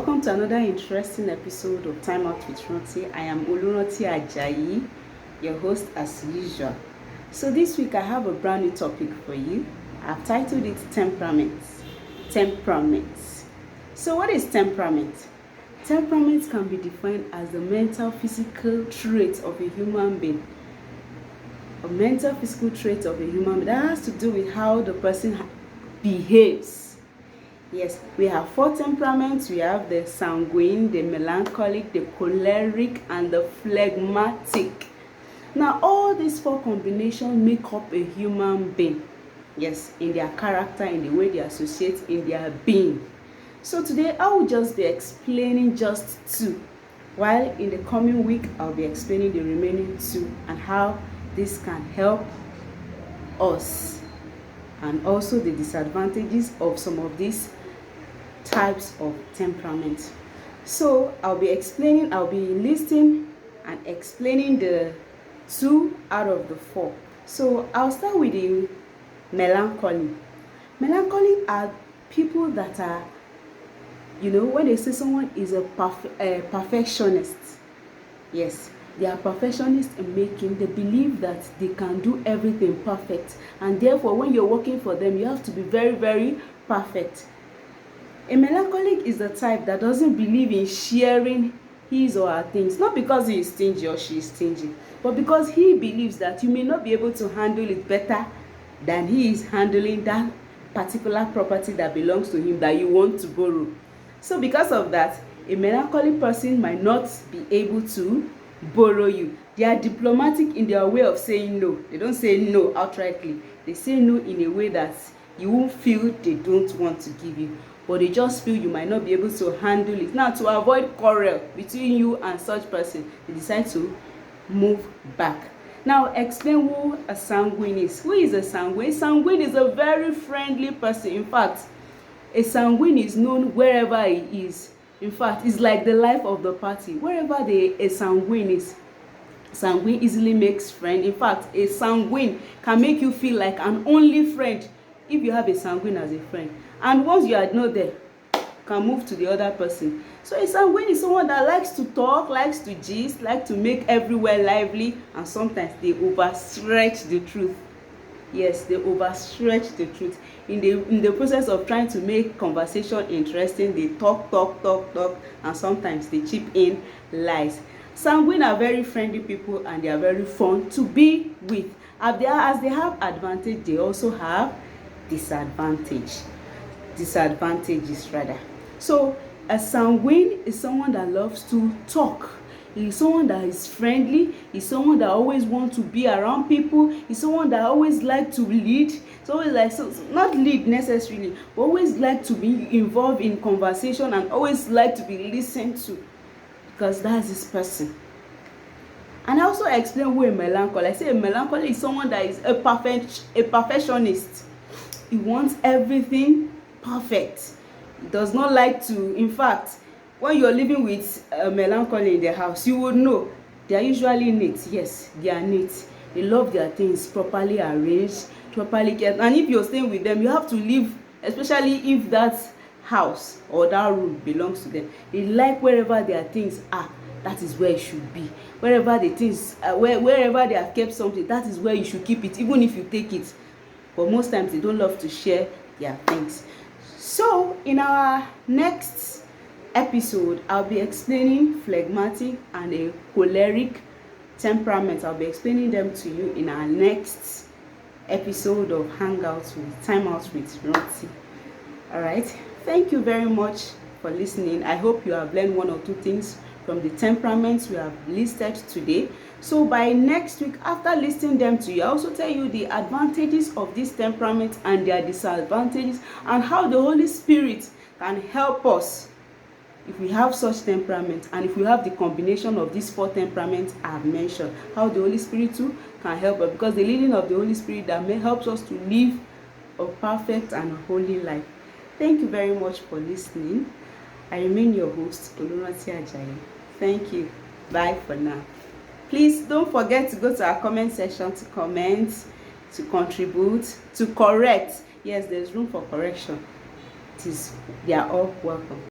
Welcome to another interesting episode of Time Out with Ronti. I am Olunoti Ajayi, your host as usual. So this week I have a brand new topic for you. I've titled it Temperament. Temperament. So what is temperament? Temperament can be defined as the mental physical trait of a human being. A mental physical trait of a human being that has to do with how the person behaves. Yes, we have 4 temperaments. We have the sanguine, the melancholic, the choleric, and the phlegmatic. Now, all these 4 combinations make up a human being. Yes, in their character, in the way they associate, in their being. So today, I will just be explaining just 2. While in the coming week, I'll be explaining the remaining 2 and how this can help us. And also the disadvantages of some of these types of temperament. So I'll be listing and explaining the 2 out of the 4. So I'll start with the melancholy. Melancholy are people that are, when they say someone is a perfectionist. Yes, they are perfectionists in making. They believe that they can do everything perfect, and therefore when you're working for them, you have to be very, very perfect. A melancholic is the type that doesn't believe in sharing his or her things, not because he is stingy or she is stingy, but because he believes that you may not be able to handle it better than he is handling that particular property that belongs to him that you want to borrow. So because of that, a melancholic person might not be able to borrow you. They are diplomatic in their way of saying no. They don't say no outrightly. They say no in a way that you won't feel they don't want to give you, but they just feel you might not be able to handle it. Now, to avoid quarrel between you and such person, they decide to move back. Now, explain who a sanguine is. Who is a sanguine? Sanguine is a very friendly person. In fact, a sanguine is known wherever he is. In fact, it's like the life of the party. Wherever a sanguine is, sanguine easily makes friends. In fact, a sanguine can make you feel like an only friend if you have a sanguine as a friend. And once you are not there, you can move to the other person. So a sanguine is someone that likes to talk, likes to gist, likes to make everywhere lively, and sometimes they overstretch the truth. Yes, they overstretch the truth. In the process of trying to make conversation interesting, they talk, and sometimes they chip in lies. Sanguine are very friendly people, and they are very fun to be with. As they have advantage, they also have disadvantages. So a sanguine is someone that loves to talk. He's someone that is friendly. He's someone that always wants to be around people. He's someone that always like to lead. Not lead necessarily, but always like to be involved in conversation and always like to be listened to, because that's his person. And I also explain who a melancholy. I say a melancholy is someone that is a perfectionist. He wants everything perfect. He does not like to, in fact, when you're living with a melancholy in the house, you would know they are usually neat. Yes, they are neat. They love their things properly arranged, properly kept. And if you're staying with them, you have to live, especially if that house or that room belongs to them. They like wherever their things are, that is where it should be. Wherever the things, wherever they have kept something, that is where you should keep it, even if you take it. But most times they don't love to share their things. So in our next episode, I'll be explaining phlegmatic and a choleric temperament. I'll be explaining them to you in our next episode of Hangouts with Time Out with Ronti. All right. Thank you very much for listening. I hope you have learned 1 or 2 things from the temperaments we have listed today. So by next week, after listing them to you, I also tell you the advantages of this temperament and their disadvantages, and how the Holy Spirit can help us if we have such temperament, and if we have the combination of these 4 temperaments I have mentioned, how the Holy Spirit too can help us, because the leading of the Holy Spirit that helps us to live a perfect and a holy life. Thank you very much for listening. I remain your host, Olunoti Ajayi. Thank you. Bye for now. Please don't forget to go to our comment section to comment, to contribute, to correct. Yes, there's room for correction. They are all welcome.